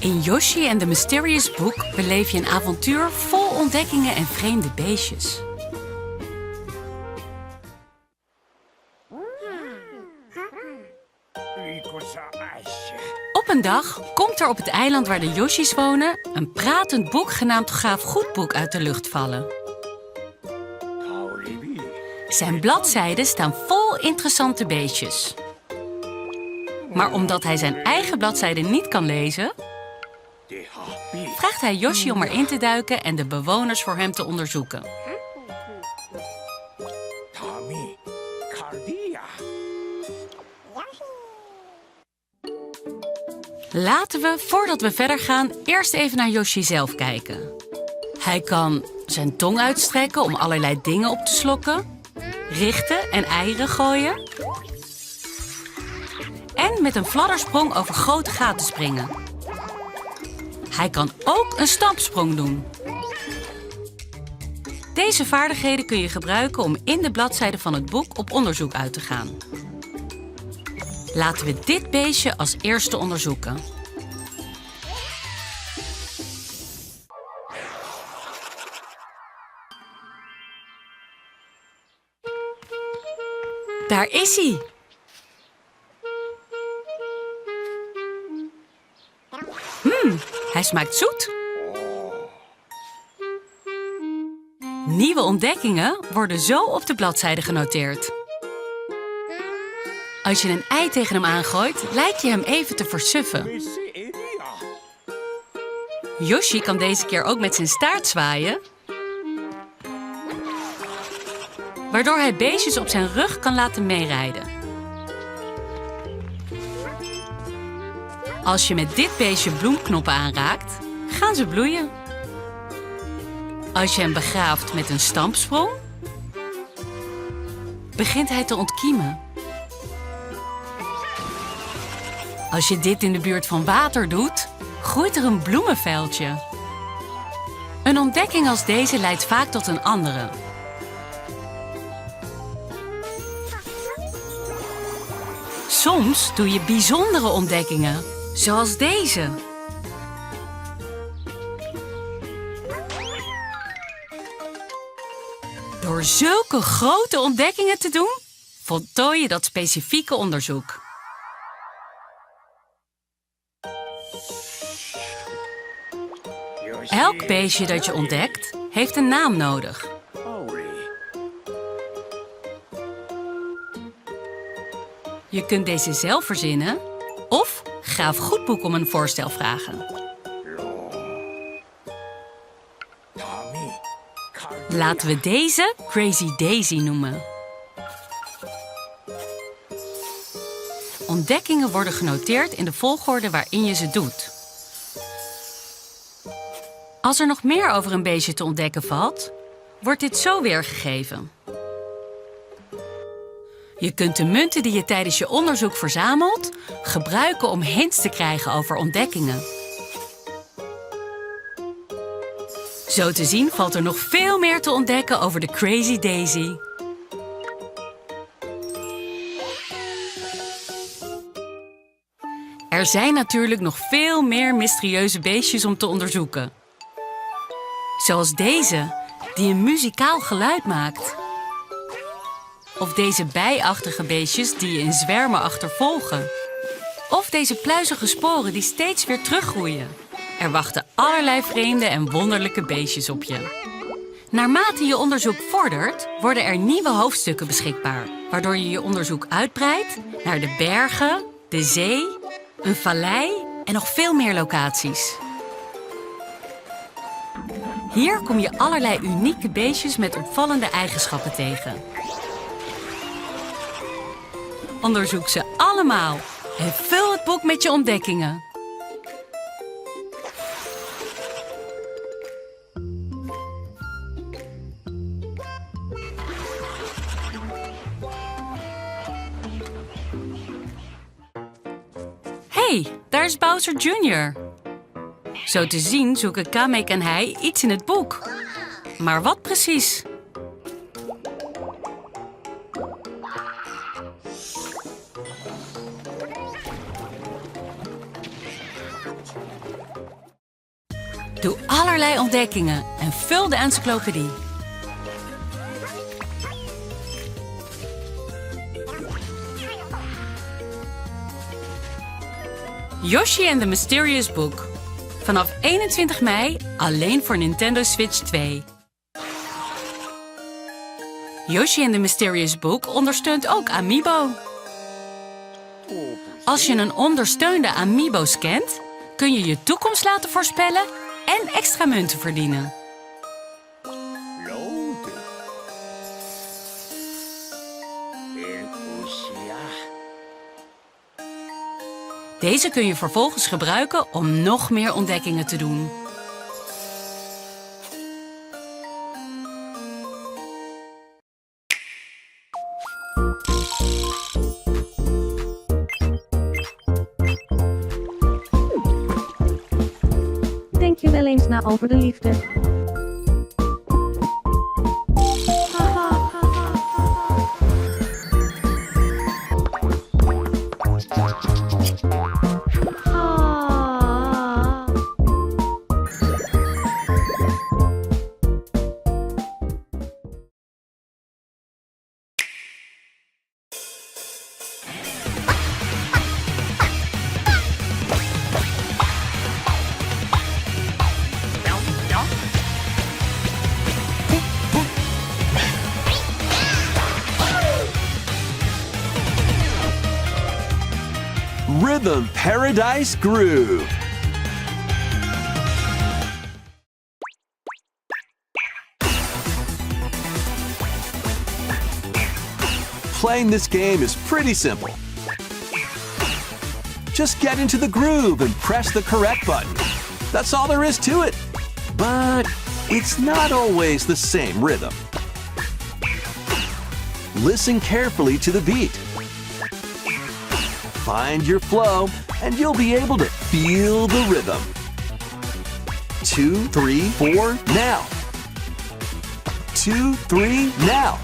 In Yoshi en the Mysterious Book beleef je een avontuur vol ontdekkingen en vreemde beestjes. Op een dag komt er op het eiland waar de Yoshi's wonen een pratend boek genaamd Gaaf Goedboek uit de lucht vallen. Zijn bladzijden staan vol interessante beestjes. Maar omdat hij zijn eigen bladzijden niet kan lezen, vraagt hij Yoshi om erin te duiken en de bewoners voor hem te onderzoeken. Laten we, voordat we verder gaan, eerst even naar Yoshi zelf kijken. Hij kan zijn tong uitstrekken om allerlei dingen op te slokken, richten en eieren gooien. En met een fladdersprong over grote gaten springen. Hij kan ook een stampsprong doen. Deze vaardigheden kun je gebruiken om in de bladzijden van het boek op onderzoek uit te gaan. Laten we dit beestje als eerste onderzoeken. Daar is hij! Hij smaakt zoet. Nieuwe ontdekkingen worden zo op de bladzijde genoteerd. Als je een ei tegen hem aangooit, lijkt je hem even te versuffen. Yoshi kan deze keer ook met zijn staart zwaaien, waardoor hij beestjes op zijn rug kan laten meerijden. Als je met dit beestje bloemknoppen aanraakt, gaan ze bloeien. Als je hem begraaft met een stampsprong, begint hij te ontkiemen. Als je dit in de buurt van water doet, groeit er een bloemenveldje. Een ontdekking als deze leidt vaak tot een andere. Soms doe je bijzondere ontdekkingen, zoals deze. Door zulke grote ontdekkingen te doen, voltooi je dat specifieke onderzoek. Elk beestje dat je ontdekt, heeft een naam nodig. Je kunt deze zelf verzinnen of Gaaf Goedboek om een voorstel vragen. Laten we deze Crazy Daisy noemen. Ontdekkingen worden genoteerd in de volgorde waarin je ze doet. Als er nog meer over een beestje te ontdekken valt, wordt dit zo weergegeven. Je kunt de munten die je tijdens je onderzoek verzamelt gebruiken om hints te krijgen over ontdekkingen. Zo te zien valt er nog veel meer te ontdekken over de Crazy Daisy. Er zijn natuurlijk nog veel meer mysterieuze beestjes om te onderzoeken. Zoals deze, die een muzikaal geluid maakt. Of deze bijachtige beestjes die je in zwermen achtervolgen. Of deze pluizige sporen die steeds weer teruggroeien. Er wachten allerlei vreemde en wonderlijke beestjes op je. Naarmate je onderzoek vordert, worden er nieuwe hoofdstukken beschikbaar. Waardoor je je onderzoek uitbreidt naar de bergen, de zee, een vallei en nog veel meer locaties. Hier kom je allerlei unieke beestjes met opvallende eigenschappen tegen. Onderzoek ze allemaal en vul het boek met je ontdekkingen. Hey, daar is Bowser Jr. Zo te zien zoeken Kamek en hij iets in het boek. Maar wat precies? allerlei ontdekkingen en vul de encyclopedie. Yoshi and the Mysterious Book. Vanaf 21 mei alleen voor Nintendo Switch 2. Yoshi and the Mysterious Book ondersteunt ook amiibo. Als je een ondersteunde amiibo scant, kun je je toekomst laten voorspellen en extra munten verdienen. Deze kun je vervolgens gebruiken om nog meer ontdekkingen te doen. Denk je wel eens na over de liefde? Rhythm Paradise Groove. Playing this game is pretty simple. Just get into the groove and press the correct button. That's all there is to it. But it's not always the same rhythm. Listen carefully to the beat. Find your flow, and you'll be able to feel the rhythm. 2, 3, 4, now. 2, 3, now.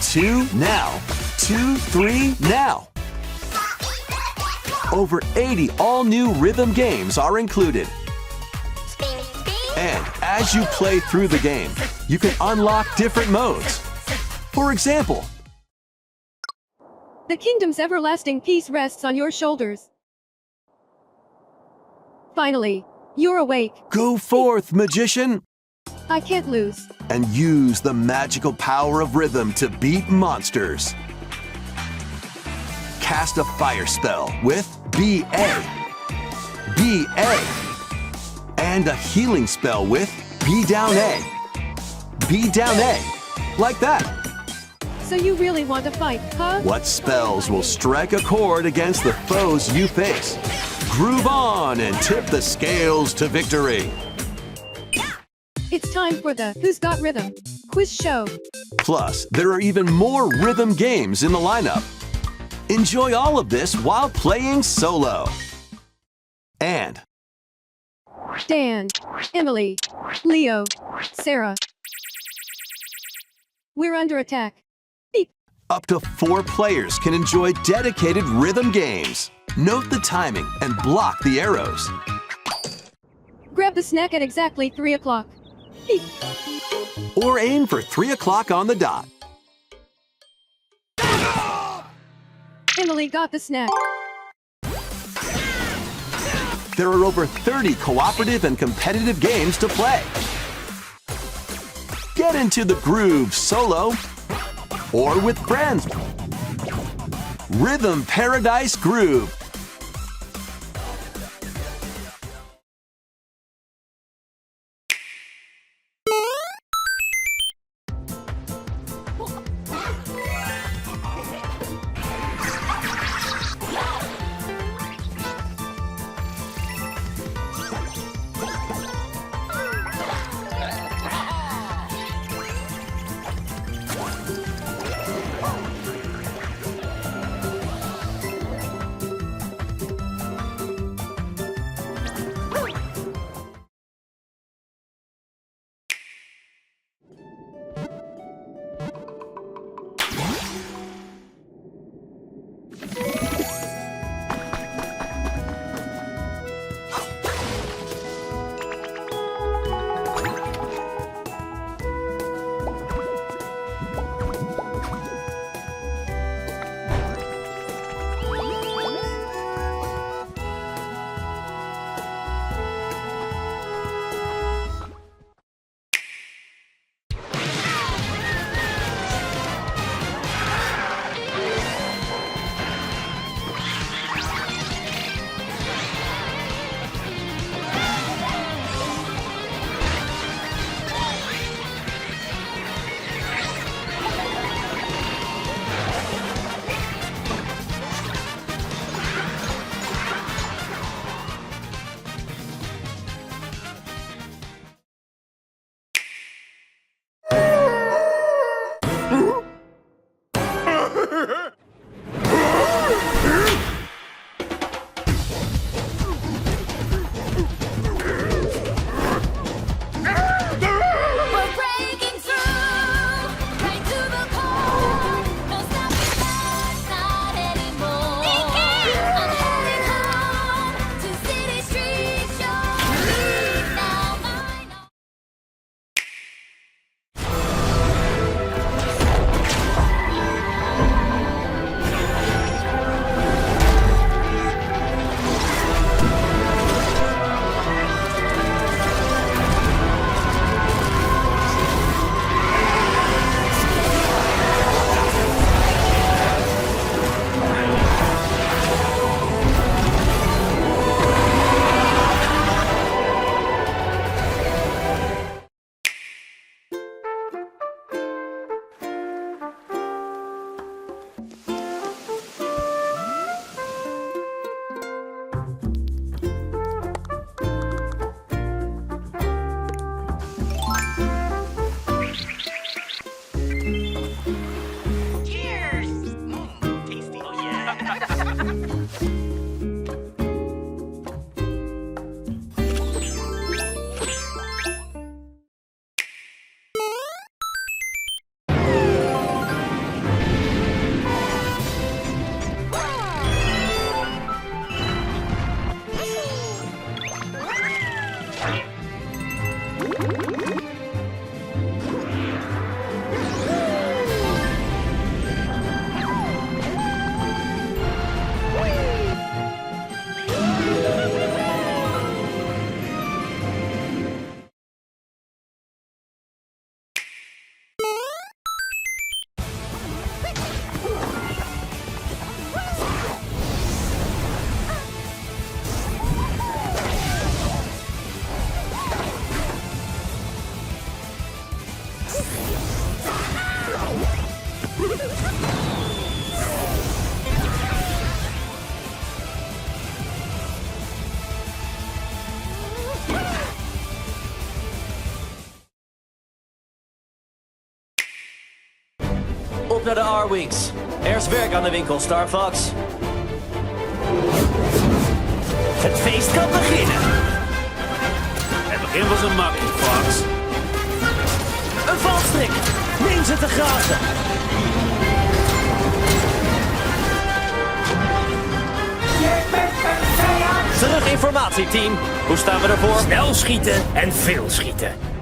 2, now. 2, 3, now. Over 80 all-new rhythm games are included. And as you play through the game, you can unlock different modes. For example, the kingdom's everlasting peace rests on your shoulders. Finally, you're awake. Go forth, magician, I can't lose. and use the magical power of rhythm to beat monsters. Cast a fire spell with BA, BA, and a healing spell with B down A, B down A, like that. So you really want to fight, huh? What spells will strike a chord against the foes you face? Groove on and tip the scales to victory. It's time for the Who's Got Rhythm quiz show. Plus, there are even more rhythm games in the lineup. Enjoy all of this while playing solo. And Dan, Emily, Leo, Sarah. We're under attack. Beep. up to 4 players can enjoy dedicated rhythm games. Note the timing and block the arrows. Grab the snack at exactly 3 o'clock. Beep. Or aim for 3 o'clock on the dot. Emily got the snack. There are over 30 cooperative and competitive games to play. Get into the groove solo or with friends. Rhythm Paradise Groove. op naar de R-Weeks. Er is werk aan de winkel, Star Fox. Het feest kan beginnen. Het begin was een makkie, Fox. Een valstrik. Neem ze te grazen. Terug informatieteam. Hoe staan we ervoor? Snel schieten en veel schieten.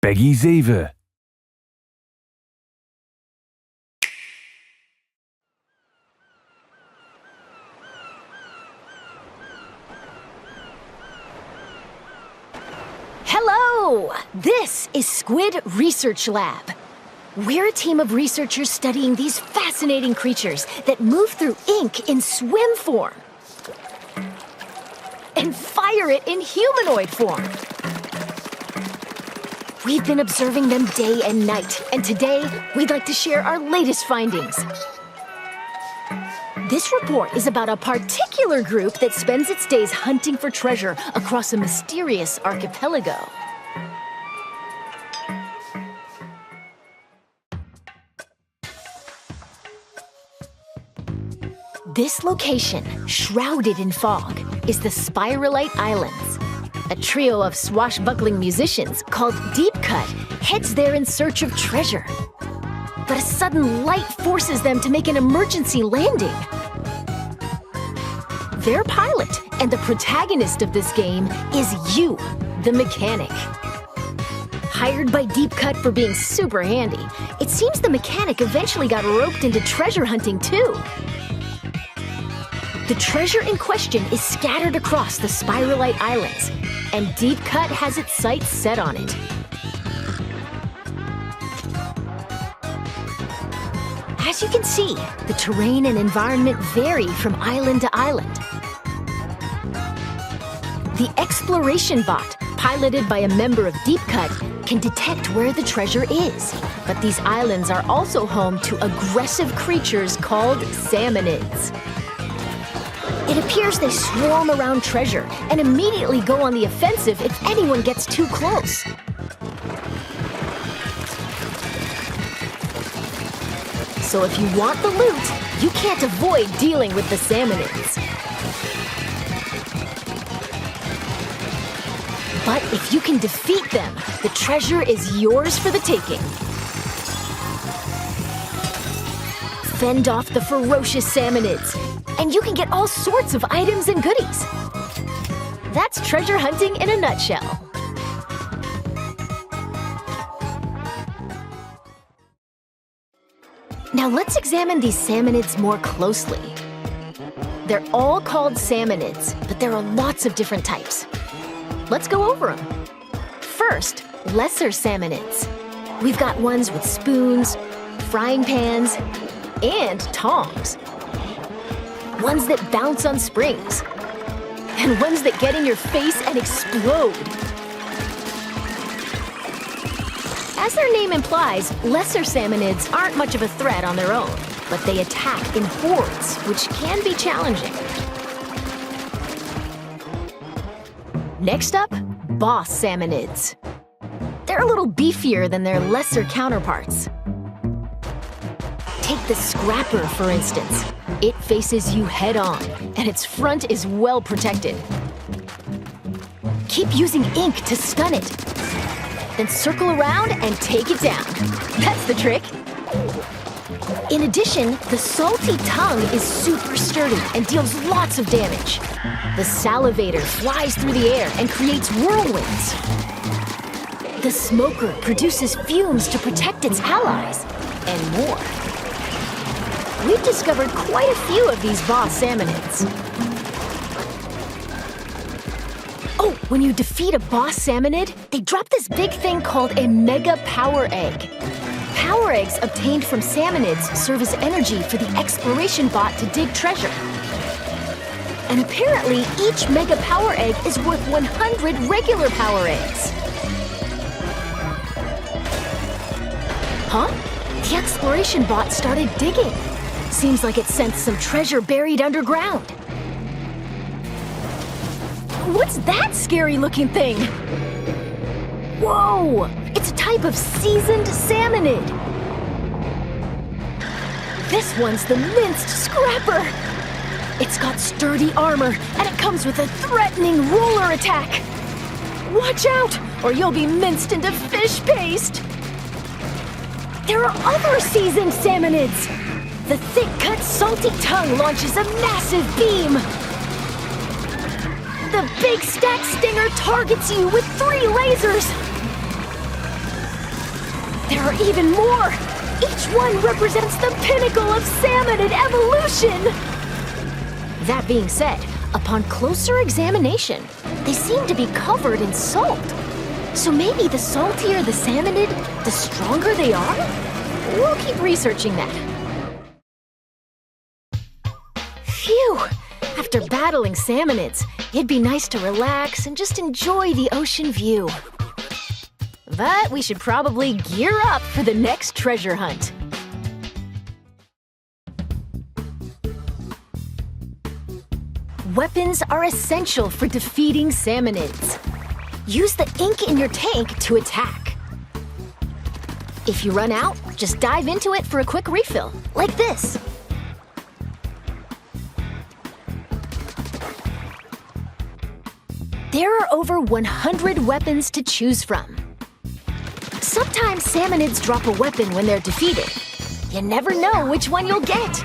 Peggy 7. Hello! This is Squid Research Lab. We're a team of researchers studying these fascinating creatures that move through ink in swim form and fire it in humanoid form. We've been observing them day and night, and today we'd like to share our latest findings. This report is about a particular group that spends its days hunting for treasure across a mysterious archipelago. This location, shrouded in fog, is the Spiralite Islands. A trio of swashbuckling musicians called Deep Cut heads there in search of treasure. But a sudden light forces them to make an emergency landing. Their pilot and the protagonist of this game is you, the mechanic. Hired by Deep Cut for being super handy, it seems the mechanic eventually got roped into treasure hunting too. The treasure in question is scattered across the Spiralite Islands, and Deep Cut has its sights set on it. As you can see, the terrain and environment vary from island to island. The exploration bot, piloted by a member of Deep Cut, can detect where the treasure is. But these islands are also home to aggressive creatures called Salmoniets. It appears they swarm around treasure and immediately go on the offensive if anyone gets too close. So if you want the loot, you can't avoid dealing with the Salmoniets. But if you can defeat them, the treasure is yours for the taking. Fend off the ferocious Salmoniets, and you can get all sorts of items and goodies. That's treasure hunting in a nutshell. Now let's examine these salmonids more closely. They're all called salmonids, but there are lots of different types. Let's go over them. First, lesser salmonids. We've got ones with spoons, frying pans, and tongs. Ones that bounce on springs. And ones that get in your face and explode. As their name implies, lesser salmonids aren't much of a threat on their own, but they attack in hordes, which can be challenging. Next up, boss salmonids. They're a little beefier than their lesser counterparts. Take the Scrapper, for instance. It faces you head-on, and its front is well protected. Keep using ink to stun it. Then circle around and take it down. That's the trick. In addition, the salty tongue is super sturdy and deals lots of damage. The salivator flies through the air and creates whirlwinds. The smoker produces fumes to protect its allies, and more. We've discovered quite a few of these boss salmonids. Oh, when you defeat a boss salmonid, they drop this big thing called a mega power egg. Power eggs obtained from salmonids serve as energy for the exploration bot to dig treasure. And apparently, each mega power egg is worth 100 regular power eggs. Huh? The exploration bot started digging. Seems like it sensed some treasure buried underground. What's that scary-looking thing? Whoa! It's a type of seasoned salmonid. This one's the minced Scrapper. It's got sturdy armor, and it comes with a threatening roller attack. Watch out, or you'll be minced into fish paste. There are other seasoned salmonids. The thick-cut salty tongue launches a massive beam. The big stack stinger targets you with 3 lasers. There are even more. Each one represents the pinnacle of salmonid evolution. That being said, upon closer examination, they seem to be covered in salt. So maybe the saltier the salmonid, the stronger they are? We'll keep researching that. Phew! After battling salmonids, it'd be nice to relax and just enjoy the ocean view. But we should probably gear up for the next treasure hunt. Weapons are essential for defeating salmonids. Use the ink in your tank to attack. If you run out, just dive into it for a quick refill, like this. There are over 100 weapons to choose from. Sometimes salmonids drop a weapon when they're defeated. You never know which one you'll get.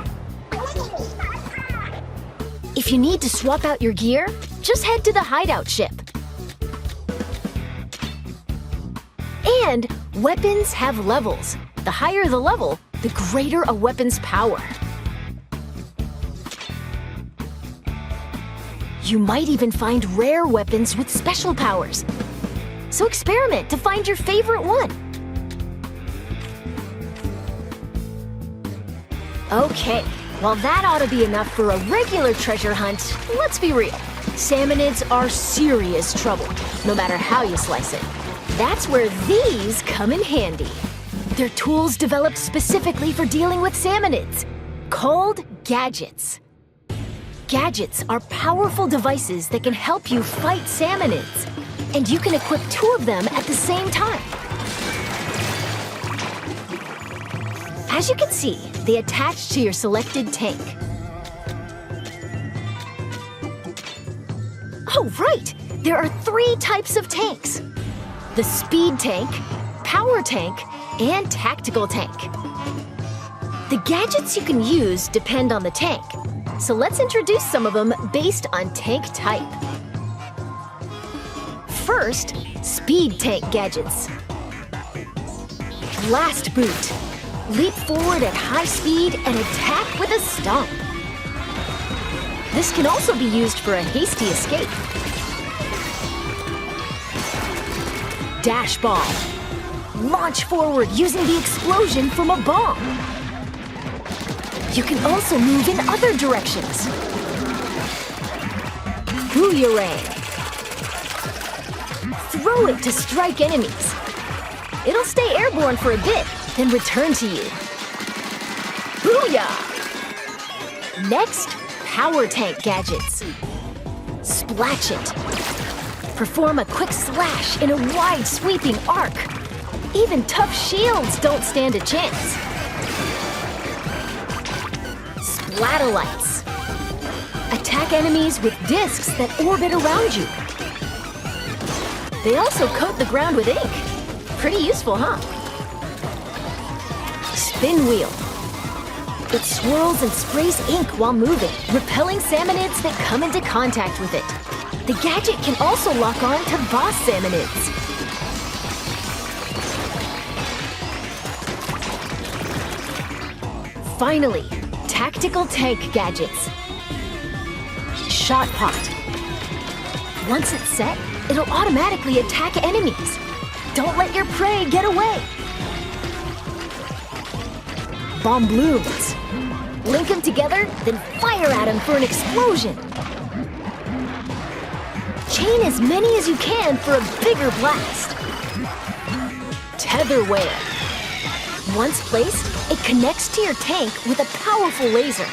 If you need to swap out your gear, just head to the hideout ship. And weapons have levels. The higher the level, the greater a weapon's power. You might even find rare weapons with special powers. So experiment to find your favorite one. Okay, well that ought to be enough for a regular treasure hunt. Let's be real. Salmonids are serious trouble, no matter how you slice it. That's where these come in handy. They're tools developed specifically for dealing with salmonids, called gadgets. Gadgets are powerful devices that can help you fight salmonids, and you can equip 2 of them at the same time. As you can see, they attach to your selected tank. Oh, right! There are 3 types of tanks. The speed tank, power tank, and tactical tank. The gadgets you can use depend on the tank, so let's introduce some of them based on tank type. First, speed tank gadgets. Blast boot. leap forward at high speed, and attack with a stomp. This can also be used for a hasty escape. Dash ball. Launch forward using the explosion from a bomb. You can also move in other directions. Booyarang. Throw it to strike enemies. It'll stay airborne for a bit, then return to you. Booyah! Next, power tank gadgets. Splash it. Perform a quick slash in a wide sweeping arc. Even tough shields don't stand a chance. Splatolites. Attack enemies with discs that orbit around you. They also coat the ground with ink. Pretty useful, huh? Spin wheel. It swirls and sprays ink while moving, repelling salmonids that come into contact with it. The gadget can also lock on to boss salmonids. Finally, tactical tank gadgets. Shot pot. Once it's set, it'll automatically attack enemies. Don't let your prey get away. Bomb balloons. Link them together, then fire at them for an explosion. Chain as many as you can for a bigger blast. Tether whale. Once placed, it connects to your tank with a powerful laser.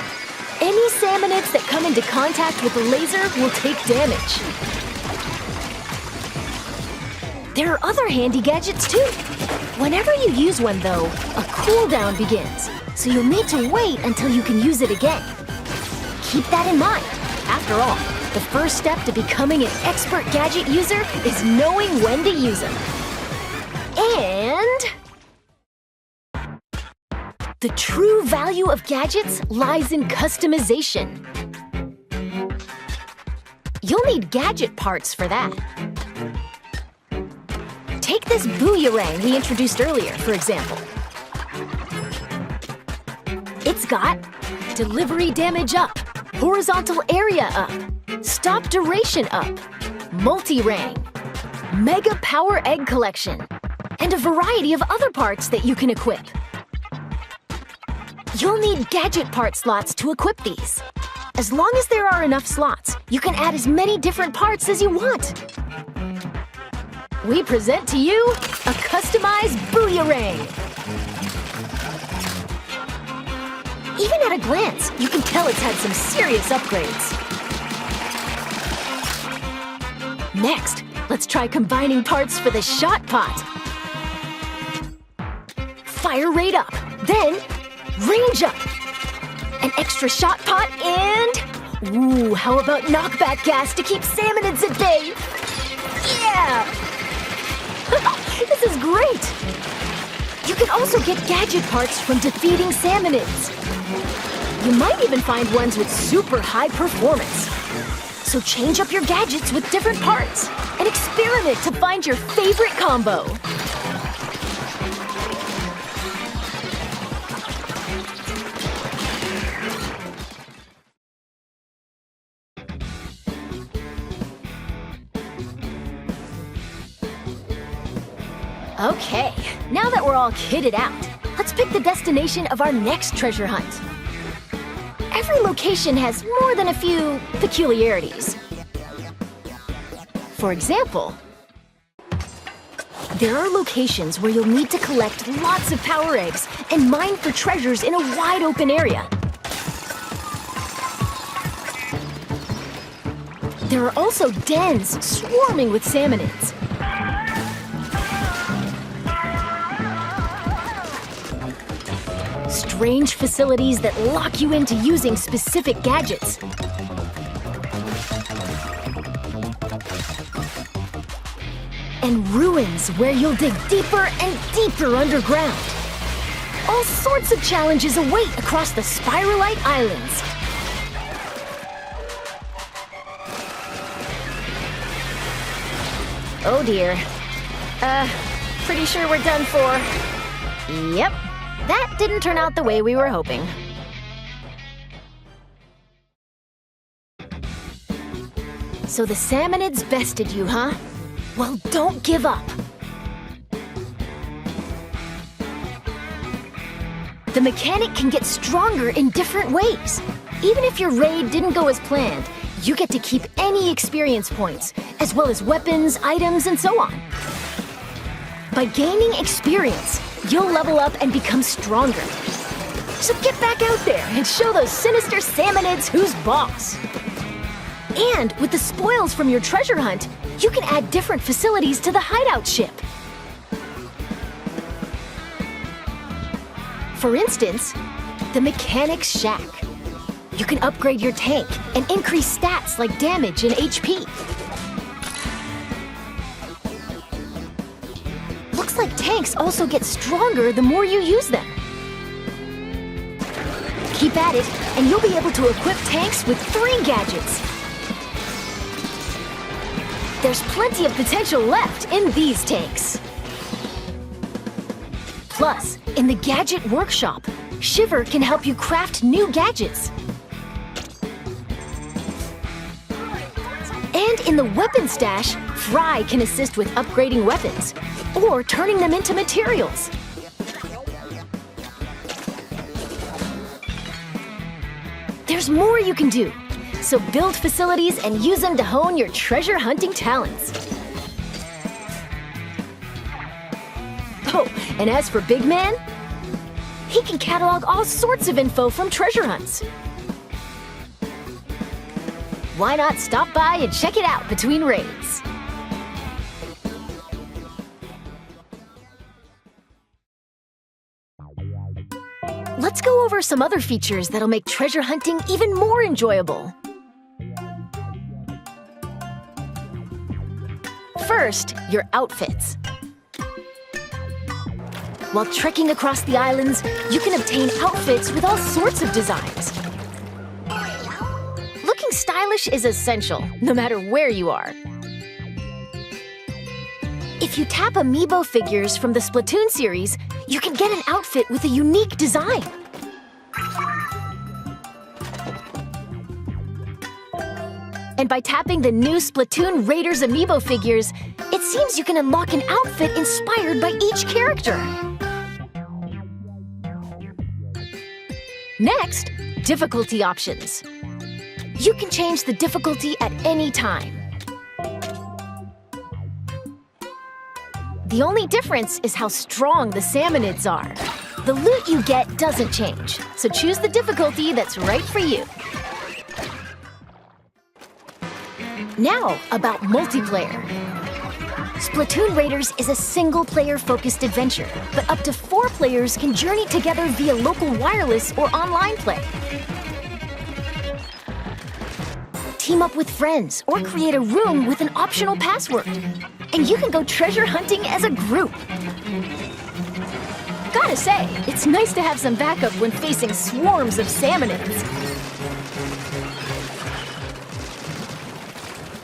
Any salmonids that come into contact with the laser will take damage. There are other handy gadgets too. Whenever you use one though, a cooldown begins, so you'll need to wait until you can use it again. Keep that in mind. After all, the first step to becoming an expert gadget user is knowing when to use them. And the true value of gadgets lies in customization. You'll need gadget parts for that. Take this booyarang we introduced earlier, for example. It's got delivery damage up, horizontal area up, stop duration up, multi-rang, mega power egg collection, and a variety of other parts that you can equip. You'll need gadget part slots to equip these. As long as there are enough slots, you can add as many different parts as you want. We present to you a customized booyarang. Even at a glance, you can tell it's had some serious upgrades. Next, let's try combining parts for the shot pot. Fire rate up, then range up. An extra shot pot and... Ooh, how about knockback gas to keep salmonids at bay? Yeah! This is great! You can also get gadget parts from defeating salmonids. You might even find ones with super high performance. So change up your gadgets with different parts and experiment to find your favorite combo. Okay, now that we're all kitted out, let's pick the destination of our next treasure hunt. Every location has more than a few peculiarities. For example, there are locations where you'll need to collect lots of power eggs and mine for treasures in a wide open area. There are also dens swarming with salmonids. Strange facilities that lock you into using specific gadgets. And ruins where you'll dig deeper and deeper underground. All sorts of challenges await across the Spiralite Islands. Oh dear. Pretty sure we're done for. Yep. that didn't turn out the way we were hoping. So the Salmoniets bested you, huh? Well, don't give up. The mechanic can get stronger in different ways. Even if your raid didn't go as planned, you get to keep any experience points, as well as weapons, items, and so on. By gaining experience, you'll level up and become stronger. So get back out there and show those sinister Salmoniets who's boss. And with the spoils from your treasure hunt, you can add different facilities to the hideout ship. For instance, the Mechanic's Shack. You can upgrade your tank and increase stats like damage and HP. Looks like tanks also get stronger the more you use them. Keep at it, and you'll be able to equip tanks with 3 gadgets. There's plenty of potential left in these tanks. Plus, in the Gadget Workshop, Shiver can help you craft new gadgets. And in the Weapon Stash, Fry can assist with upgrading weapons or turning them into materials. There's more you can do. So build facilities and use them to hone your treasure hunting talents. Oh, and as for Big Man, he can catalog all sorts of info from treasure hunts. Why not stop by and check it out between raids? Let's go over some other features that'll make treasure hunting even more enjoyable. First, your outfits. While trekking across the islands, you can obtain outfits with all sorts of designs. Looking stylish is essential, no matter where you are. If you tap amiibo figures from the Splatoon series, you can get an outfit with a unique design. And by tapping the new Splatoon Raiders amiibo figures, it seems you can unlock an outfit inspired by each character. Next, difficulty options. You can change the difficulty at any time. The only difference is how strong the Salmoniets are. The loot you get doesn't change, so choose the difficulty that's right for you. Now, about multiplayer. Splatoon Raiders is a single-player focused adventure, but up to 4 players can journey together via local wireless or online play. Team up with friends or create a room with an optional password. And you can go treasure hunting as a group. Gotta say, it's nice to have some backup when facing swarms of Salmoniets.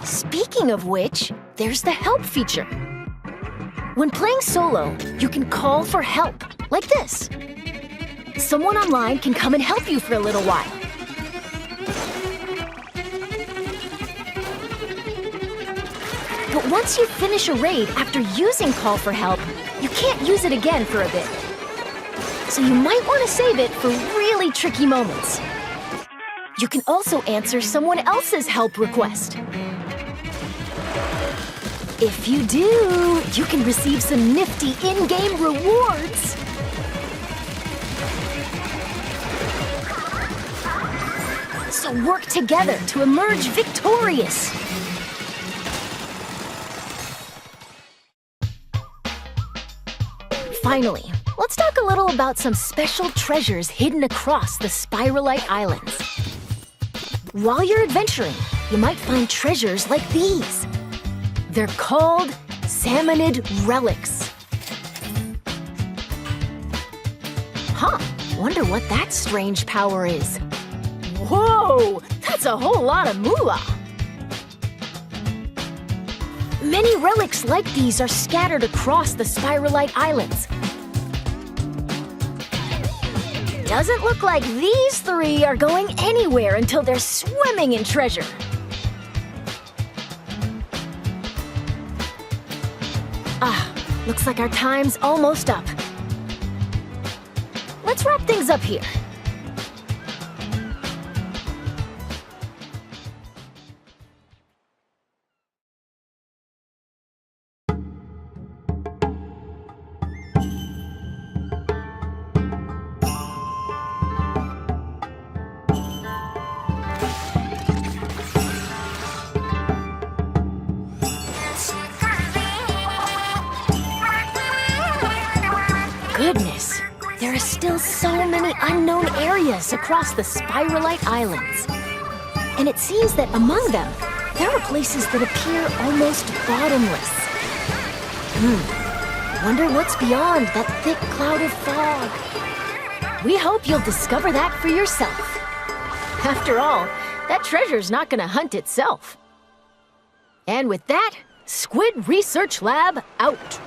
Speaking of which, there's the Help feature. When playing solo, you can call for help, like this. Someone online can come and help you for a little while. But once you finish a raid after using Call for Help, you can't use it again for a bit. So you might want to save it for really tricky moments. You can also answer someone else's help request. If you do, you can receive some nifty in-game rewards. So work together to emerge victorious. Finally, let's talk a little about some special treasures hidden across the Spiralite Islands. While you're adventuring, you might find treasures like these. They're called Salmonid relics. Huh, wonder what that strange power is. Whoa, that's a whole lot of moolah. Many relics like these are scattered across the Spiralite Islands. Doesn't look like these three are going anywhere until they're swimming in treasure. Looks like our time's almost up. Let's wrap things up here. Goodness, there are still so many unknown areas across the Spiralite Islands. And it seems that among them, there are places that appear almost bottomless. Wonder what's beyond that thick cloud of fog. We hope you'll discover that for yourself. After all, that treasure's not gonna hunt itself. And with that, Squid Research Lab out.